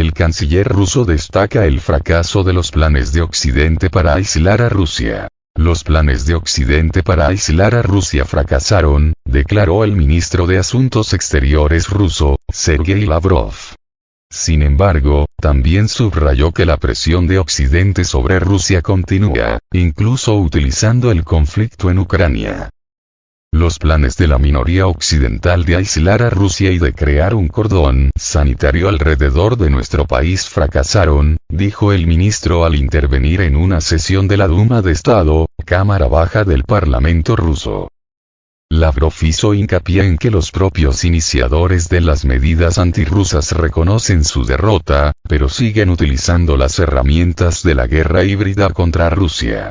el canciller ruso destaca el fracaso de los planes de Occidente para aislar a Rusia. Los planes de Occidente para aislar a Rusia fracasaron, declaró el ministro de Asuntos Exteriores ruso, Sergei Lavrov. Sin embargo, también subrayó que la presión de Occidente sobre Rusia continúa, incluso utilizando el conflicto en Ucrania. Los planes de la minoría occidental de aislar a Rusia y de crear un cordón sanitario alrededor de nuestro país fracasaron, dijo el ministro al intervenir en una sesión de la Duma de Estado, Cámara Baja del Parlamento ruso. Lavrov hizo hincapié en que los propios iniciadores de las medidas antirrusas reconocen su derrota, pero siguen utilizando las herramientas de la guerra híbrida contra Rusia.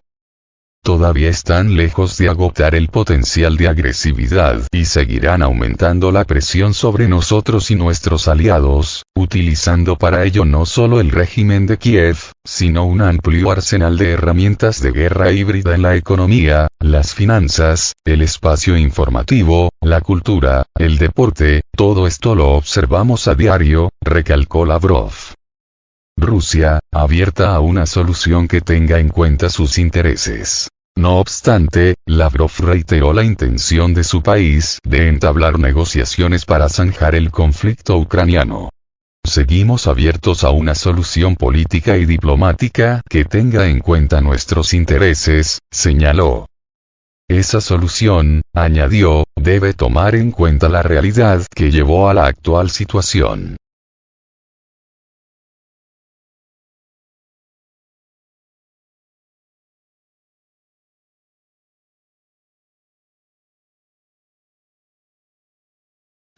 Todavía están lejos de agotar el potencial de agresividad y seguirán aumentando la presión sobre nosotros y nuestros aliados, utilizando para ello no solo el régimen de Kiev, sino un amplio arsenal de herramientas de guerra híbrida en la economía, las finanzas, el espacio informativo, la cultura, el deporte, todo esto lo observamos a diario, recalcó Lavrov. Rusia, abierta a una solución que tenga en cuenta sus intereses. No obstante, Lavrov reiteró la intención de su país de entablar negociaciones para zanjar el conflicto ucraniano. Seguimos abiertos a una solución política y diplomática que tenga en cuenta nuestros intereses, señaló. Esa solución, añadió, debe tomar en cuenta la realidad que llevó a la actual situación.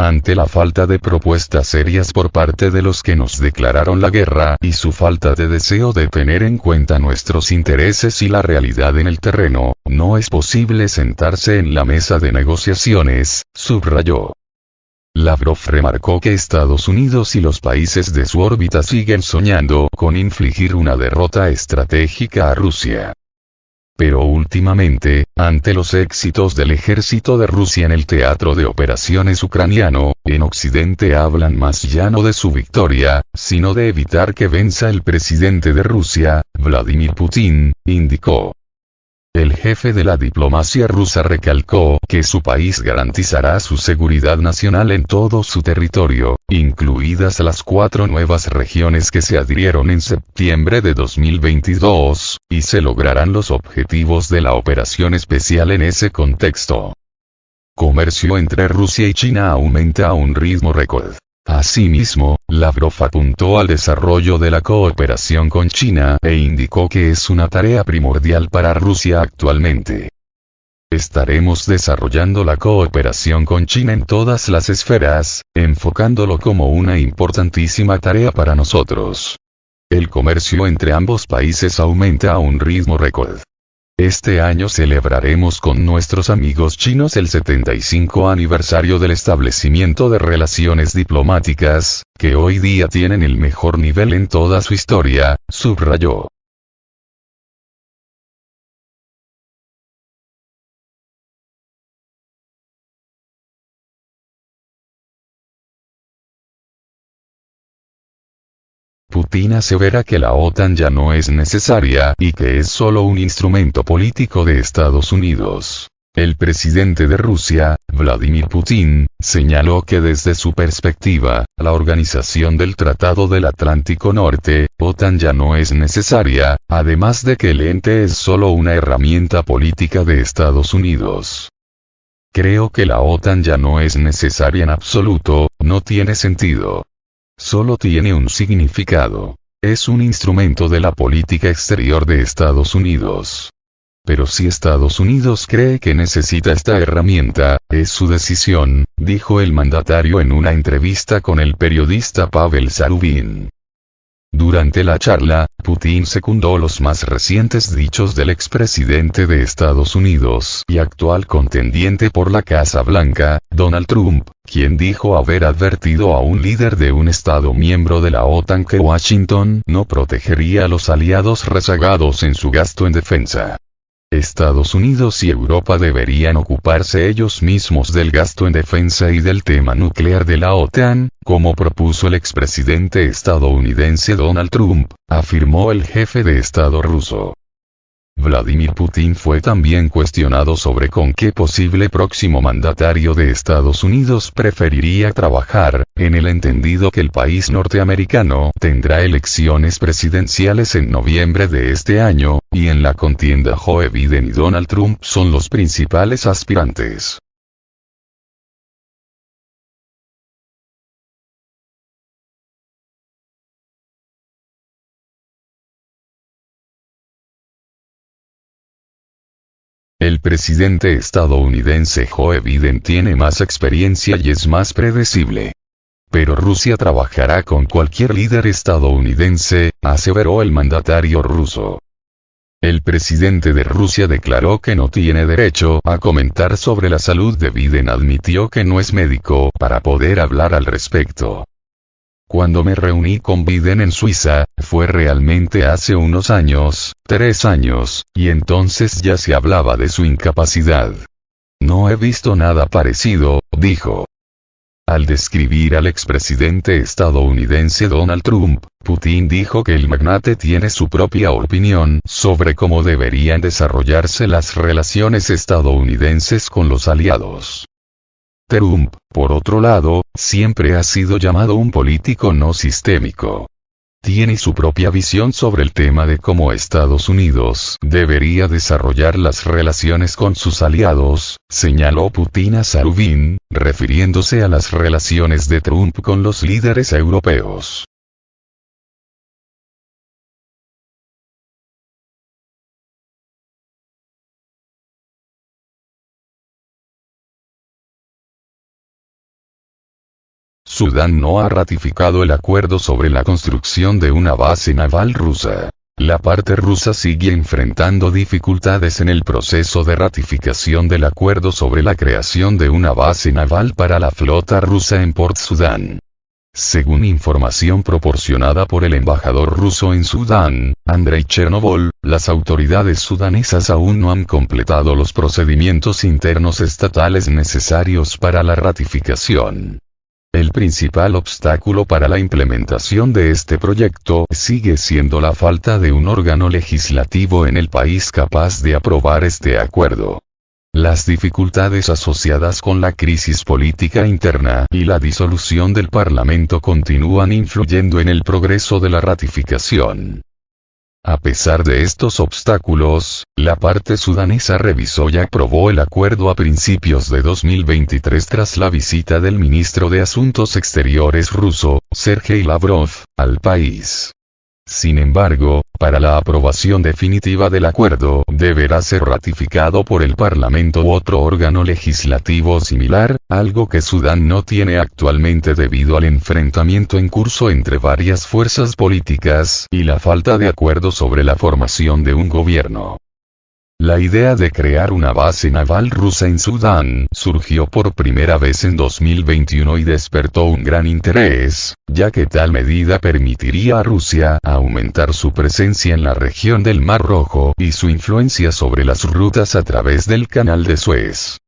Ante la falta de propuestas serias por parte de los que nos declararon la guerra y su falta de deseo de tener en cuenta nuestros intereses y la realidad en el terreno, no es posible sentarse en la mesa de negociaciones, subrayó. Lavrov remarcó que Estados Unidos y los países de su órbita siguen soñando con infligir una derrota estratégica a Rusia. Pero últimamente, ante los éxitos del ejército de Rusia en el teatro de operaciones ucraniano, en Occidente hablan más ya no de su victoria, sino de evitar que venza el presidente de Rusia, Vladimir Putin, indicó. El jefe de la diplomacia rusa recalcó que su país garantizará su seguridad nacional en todo su territorio, incluidas las 4 nuevas regiones que se adhirieron en septiembre de 2022, y se lograrán los objetivos de la operación especial en ese contexto. Comercio entre Rusia y China aumenta a un ritmo récord. Asimismo, Lavrov apuntó al desarrollo de la cooperación con China e indicó que es una tarea primordial para Rusia actualmente. Estaremos desarrollando la cooperación con China en todas las esferas, enfocándolo como una importantísima tarea para nosotros. El comercio entre ambos países aumenta a un ritmo récord. Este año celebraremos con nuestros amigos chinos el 75 aniversario del establecimiento de relaciones diplomáticas, que hoy día tienen el mejor nivel en toda su historia, subrayó. Putin asevera que la OTAN ya no es necesaria y que es solo un instrumento político de Estados Unidos. El presidente de Rusia, Vladimir Putin, señaló que desde su perspectiva, la organización del Tratado del Atlántico Norte, OTAN ya no es necesaria, además de que el ente es solo una herramienta política de Estados Unidos. Creo que la OTAN ya no es necesaria en absoluto, no tiene sentido. Solo tiene un significado. Es un instrumento de la política exterior de Estados Unidos. Pero si Estados Unidos cree que necesita esta herramienta, es su decisión, dijo el mandatario en una entrevista con el periodista Pavel Zarubin. Durante la charla, Putin secundó los más recientes dichos del expresidente de Estados Unidos y actual contendiente por la Casa Blanca, Donald Trump, quien dijo haber advertido a un líder de un Estado miembro de la OTAN que Washington no protegería a los aliados rezagados en su gasto en defensa. Estados Unidos y Europa deberían ocuparse ellos mismos del gasto en defensa y del tema nuclear de la OTAN, como propuso el expresidente estadounidense Donald Trump, afirmó el jefe de Estado ruso. Vladimir Putin fue también cuestionado sobre con qué posible próximo mandatario de Estados Unidos preferiría trabajar, en el entendido que el país norteamericano tendrá elecciones presidenciales en noviembre de este año, y en la contienda Joe Biden y Donald Trump son los principales aspirantes. El presidente estadounidense Joe Biden tiene más experiencia y es más predecible. Pero Rusia trabajará con cualquier líder estadounidense, aseveró el mandatario ruso. El presidente de Rusia declaró que no tiene derecho a comentar sobre la salud de Biden. Admitió que no es médico para poder hablar al respecto. Cuando me reuní con Biden en Suiza, fue realmente hace unos años, 3 años, y entonces ya se hablaba de su incapacidad. No he visto nada parecido, dijo. Al describir al expresidente estadounidense Donald Trump, Putin dijo que el magnate tiene su propia opinión sobre cómo deberían desarrollarse las relaciones estadounidenses con los aliados. Trump, por otro lado, siempre ha sido llamado un político no sistémico. Tiene su propia visión sobre el tema de cómo Estados Unidos debería desarrollar las relaciones con sus aliados, señaló Putin a Zarubin, refiriéndose a las relaciones de Trump con los líderes europeos. Sudán no ha ratificado el acuerdo sobre la construcción de una base naval rusa. La parte rusa sigue enfrentando dificultades en el proceso de ratificación del acuerdo sobre la creación de una base naval para la flota rusa en Port Sudán. Según información proporcionada por el embajador ruso en Sudán, Andrei Chernovol, las autoridades sudanesas aún no han completado los procedimientos internos estatales necesarios para la ratificación. El principal obstáculo para la implementación de este proyecto sigue siendo la falta de un órgano legislativo en el país capaz de aprobar este acuerdo. Las dificultades asociadas con la crisis política interna y la disolución del Parlamento continúan influyendo en el progreso de la ratificación. A pesar de estos obstáculos, la parte sudanesa revisó y aprobó el acuerdo a principios de 2023 tras la visita del ministro de Asuntos Exteriores ruso, Sergei Lavrov, al país. Sin embargo, para la aprobación definitiva del acuerdo deberá ser ratificado por el Parlamento u otro órgano legislativo similar, algo que Sudán no tiene actualmente debido al enfrentamiento en curso entre varias fuerzas políticas y la falta de acuerdo sobre la formación de un gobierno. La idea de crear una base naval rusa en Sudán surgió por primera vez en 2021 y despertó un gran interés, ya que tal medida permitiría a Rusia aumentar su presencia en la región del Mar Rojo y su influencia sobre las rutas a través del Canal de Suez.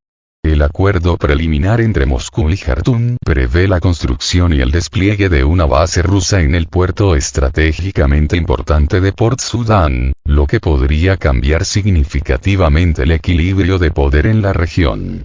El acuerdo preliminar entre Moscú y Jartum prevé la construcción y el despliegue de una base rusa en el puerto estratégicamente importante de Port Sudán, lo que podría cambiar significativamente el equilibrio de poder en la región.